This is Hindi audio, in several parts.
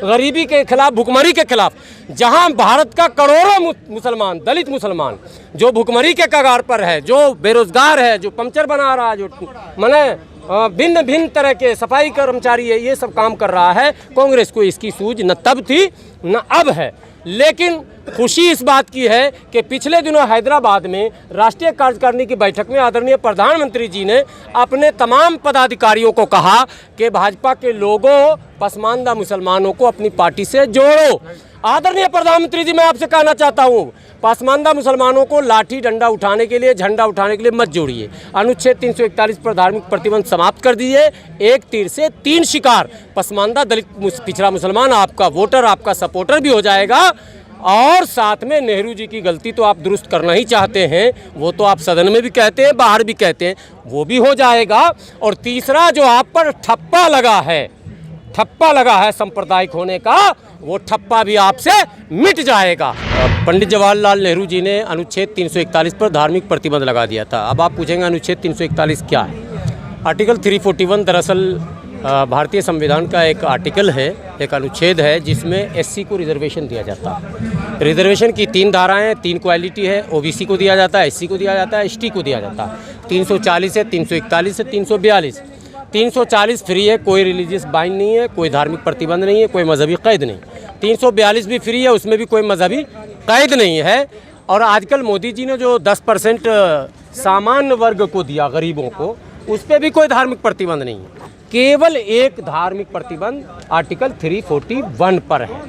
गरीबी के खिलाफ, भुखमरी के खिलाफ। जहां भारत का करोड़ों मुसलमान, दलित मुसलमान जो भुखमरी के कगार पर है, जो बेरोजगार है, जो पंचर बना रहा है, जो भिन्न भिन्न तरह के सफाई कर्मचारी है, ये सब काम कर रहा है। कांग्रेस को इसकी सूझ न तब थी न अब है। लेकिन खुशी इस बात की है कि पिछले दिनों हैदराबाद में राष्ट्रीय कार्यकारिणी की बैठक में आदरणीय प्रधानमंत्री जी ने अपने तमाम पदाधिकारियों को कहा कि भाजपा के लोगों, पसमानदा मुसलमानों को अपनी पार्टी से जोड़ो। आदरणीय प्रधानमंत्री जी, मैं आपसे कहना चाहता हूँ, पसमानदा मुसलमानों को लाठी डंडा उठाने के लिए, झंडा उठाने के लिए मत जोड़िए। अनुच्छेद 341 पर धार्मिक प्रतिबंध समाप्त कर दीजिए। एक तीर से तीन शिकार। पसमानदा दलित पिछड़ा मुसलमान आपका वोटर, आपका सपोर्टर भी हो जाएगा, और साथ में नेहरू जी की गलती तो आप दुरुस्त करना ही चाहते हैं, वो तो आप सदन में भी कहते हैं, बाहर भी कहते हैं, वो भी हो जाएगा। और तीसरा जो आप पर ठप्पा लगा है सांप्रदायिक होने का, वो ठप्पा भी आपसे मिट जाएगा। पंडित जवाहरलाल नेहरू जी ने अनुच्छेद 341 पर धार्मिक प्रतिबंध लगा दिया था। अब आप पूछेंगे अनुच्छेद 341 क्या है? आर्टिकल 341 दरअसल भारतीय संविधान का एक आर्टिकल है, एक अनुच्छेद है, जिसमें एससी को रिजर्वेशन दिया जाता है। रिजर्वेशन की 3 धाराएं हैं, 3 क्वालिटी है। ओबीसी को दिया जाता है, एससी को दिया जाता है, एसटी को दिया जाता है। 340 है, 341 है, 342। 340 फ्री है, कोई रिलीजियस बाइंड नहीं है, कोई धार्मिक प्रतिबंध नहीं है, कोई मजहबी कैद नहीं। 342 भी फ्री है, उसमें भी कोई मजहबी कैद नहीं है। और आजकल मोदी जी ने जो 10% सामान्य वर्ग को दिया, गरीबों को, उस पर भी कोई धार्मिक प्रतिबंध नहीं है। केवल एक धार्मिक प्रतिबंध आर्टिकल 341 पर है।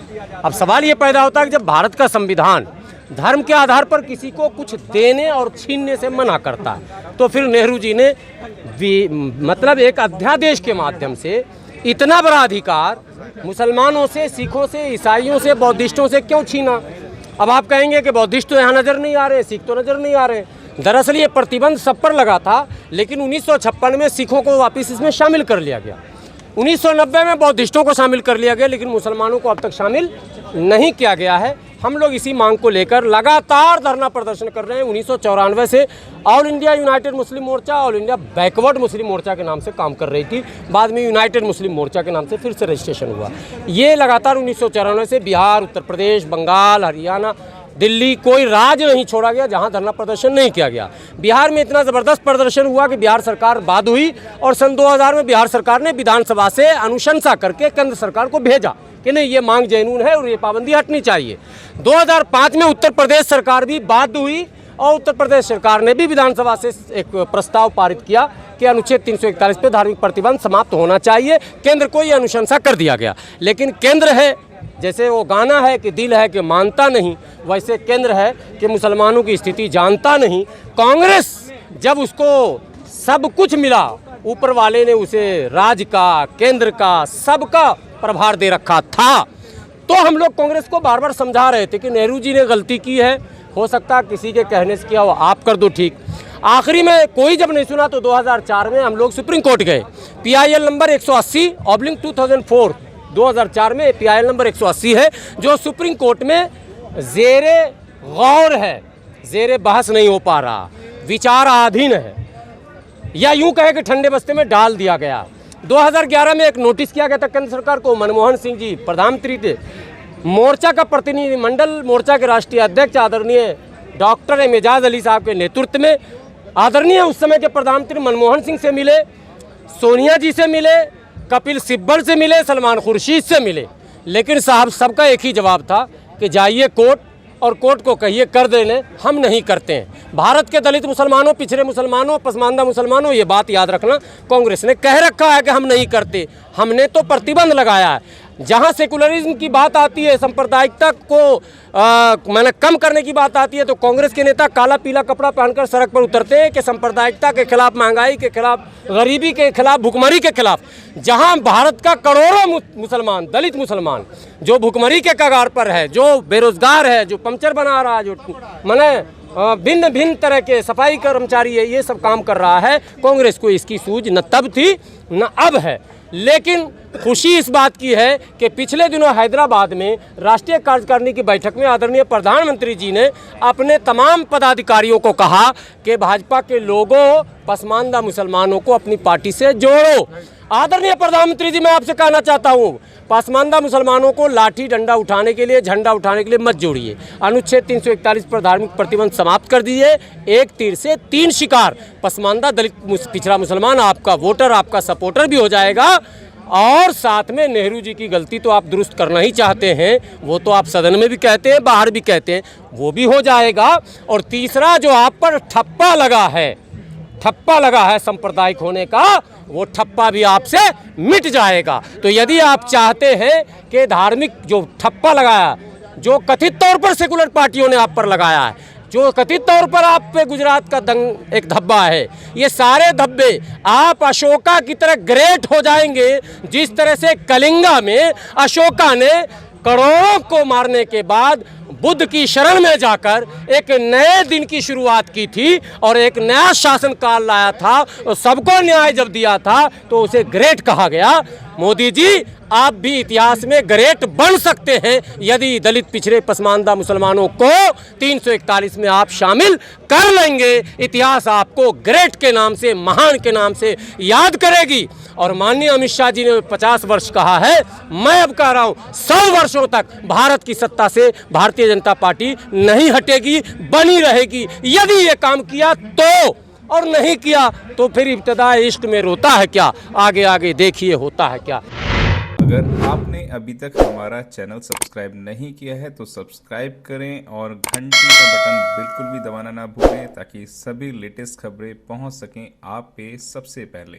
अब सवाल ये पैदा होता है कि जब भारत का संविधान धर्म के आधार पर किसी को कुछ देने और छीनने से मना करता है, तो फिर नेहरू जी ने मतलब एक अध्यादेश के माध्यम से इतना बड़ा अधिकार मुसलमानों से, सिखों से, ईसाइयों से, बौद्धिस्टों से क्यों छीना? अब आप कहेंगे कि बौद्धिस्ट तो यहाँ नज़र नहीं आ रहे, सिख तो नज़र नहीं आ रहे। दरअसल ये प्रतिबंध सब पर लगा था, लेकिन 1956 में सिखों को वापस इसमें शामिल कर लिया गया। 1990 में बौद्धिस्टों को शामिल कर लिया गया, लेकिन मुसलमानों को अब तक शामिल नहीं किया गया है। हम लोग इसी मांग को लेकर लगातार धरना प्रदर्शन कर रहे हैं। 1994 से ऑल इंडिया यूनाइटेड मुस्लिम मोर्चा, ऑल इंडिया बैकवर्ड मुस्लिम मोर्चा के नाम से काम कर रही थी। बाद में यूनाइटेड मुस्लिम मोर्चा के नाम से फिर से रजिस्ट्रेशन हुआ। ये लगातार 1994 से बिहार, उत्तर प्रदेश, बंगाल, हरियाणा, दिल्ली, कोई राज्य नहीं छोड़ा गया जहां धरना प्रदर्शन नहीं किया गया। बिहार में इतना ज़बरदस्त प्रदर्शन हुआ कि बिहार सरकार बाद हुई, और सन 2000 में बिहार सरकार ने विधानसभा से अनुशंसा करके केंद्र सरकार को भेजा कि नहीं, ये मांग जेनून है और ये पाबंदी हटनी चाहिए। 2005 में उत्तर प्रदेश सरकार भी बाध्य हुई, और उत्तर प्रदेश सरकार ने भी विधानसभा से एक प्रस्ताव पारित किया कि अनुच्छेद 341 पे धार्मिक प्रतिबंध समाप्त होना चाहिए। केंद्र को ये अनुशंसा कर दिया गया। लेकिन केंद्र है, जैसे वो गाना है कि दिल है कि मानता नहीं, वैसे केंद्र है कि मुसलमानों की स्थिति जानता नहीं। कांग्रेस जब उसको सब कुछ मिला, ऊपर वाले ने उसे राज्य का, केंद्र का, सबका प्रभार दे रखा था, तो हम लोग कांग्रेस को बार बार समझा रहे थे कि नेहरू जी ने गलती की है, हो सकता है किसी के कहने से किया हो, आप कर दो ठीक। आखिरी में कोई जब नहीं सुना तो 2004 में हम लोग सुप्रीम कोर्ट गए। PIL नंबर 180/2004, 2004 में PIL नंबर 180 है, जो सुप्रीम कोर्ट में ज़ेरे गौर है, ज़ेरे बहस नहीं हो पा रहा, विचाराधीन है, या यूं कहे कि ठंडे बस्ते में डाल दिया गया। 2011 में एक नोटिस किया गया था केंद्र सरकार को। मनमोहन सिंह जी प्रधानमंत्री थे, मोर्चा का प्रतिनिधिमंडल, मोर्चा के राष्ट्रीय अध्यक्ष आदरणीय डॉक्टर एजाज अली साहब के नेतृत्व में, आदरणीय उस समय के प्रधानमंत्री मनमोहन सिंह से मिले, सोनिया जी से मिले, कपिल सिब्बल से मिले, सलमान खुर्शीद से मिले। लेकिन साहब सबका एक ही जवाब था कि जाइए कोर्ट और कोर्ट को कहिए कर देने, हम नहीं करते हैं। भारत के दलित मुसलमानों, पिछड़े मुसलमानों, पसमानदा मुसलमानों, ये बात याद रखना, कांग्रेस ने कह रखा है कि हम नहीं करते। हमने तो प्रतिबंध लगाया है। जहां सेकुलरिज्म की बात आती है, सांप्रदायिकता को मैंने कम करने की बात आती है, तो कांग्रेस के नेता काला पीला कपड़ा पहनकर सड़क पर उतरते हैं कि सांप्रदायिकता के खिलाफ, महंगाई के खिलाफ, गरीबी के खिलाफ, भुखमरी के खिलाफ। जहां भारत का करोड़ों मुसलमान, दलित मुसलमान जो भुखमरी के कगार पर है, जो बेरोजगार है, जो पंचर बना रहा है, जो भिन्न भिन्न तरह के सफाई कर्मचारी है, ये सब काम कर रहा है। कांग्रेस को इसकी सूझ न तब थी न अब है। लेकिन खुशी इस बात की है कि पिछले दिनों हैदराबाद में राष्ट्रीय कार्यकारिणी की बैठक में आदरणीय प्रधानमंत्री जी ने अपने तमाम पदाधिकारियों को कहा कि भाजपा के लोगों, पसमानदा मुसलमानों को अपनी पार्टी से जोड़ो। आदरणीय प्रधानमंत्री जी, मैं आपसे कहना चाहता हूँ, पसमानदा मुसलमानों को लाठी डंडा उठाने के लिए, झंडा उठाने के लिए मत जोड़िए। अनुच्छेद 341 पर धार्मिक प्रतिबंध समाप्त कर दीजिए। एक तीर से तीन शिकार, पसमानदा दलित पिछड़ा मुसलमान आपका वोटर, आपका सपोर्टर भी हो जाएगा, और साथ में नेहरू जी की गलती तो आप दुरुस्त करना ही चाहते हैं, वो तो आप सदन में भी कहते हैं, बाहर भी कहते हैं, वो भी हो जाएगा। और तीसरा जो आप पर ठप्पा लगा है सांप्रदायिक होने का, वो ठप्पा भी आपसे मिट जाएगा। तो यदि आप चाहते हैं कि धार्मिक जो ठप्पा लगाया, जो कथित तौर पर सेकुलर पार्टियों ने आप पर लगाया है, जो कथित तौर पर आप पे गुजरात का दंग एक धब्बा है, ये सारे धब्बे आप अशोका की तरह ग्रेट हो जाएंगे। जिस तरह से कलिंगा में अशोका ने करोड़ों को मारने के बाद बुद्ध की शरण में जाकर एक नए दिन की शुरुआत की थी और एक नया शासन काल लाया था और सबको न्याय जब दिया था तो उसे ग्रेट कहा गया। मोदी जी, आप भी इतिहास में ग्रेट बन सकते हैं यदि दलित पिछड़े पसमानदा मुसलमानों को 341 में आप शामिल कर लेंगे। इतिहास आपको ग्रेट के नाम से, महान के नाम से याद करेगी। और माननीय अमित शाह जी ने 50 वर्ष कहा है, मैं अब कह रहा हूं 100 वर्षों तक भारत की सत्ता से भारतीय जनता पार्टी नहीं हटेगी, बनी रहेगी। यदि ये काम किया तो, और नहीं किया तो फिर इब्तिदाए इश्क में रोता है क्या, आगे आगे देखिए होता है क्या। अगर आपने अभी तक हमारा चैनल सब्सक्राइब नहीं किया है तो सब्सक्राइब करें और घंटी का बटन बिल्कुल भी दबाना ना भूलें ताकि सभी लेटेस्ट खबरें पहुंच सकें आप पे सबसे पहले।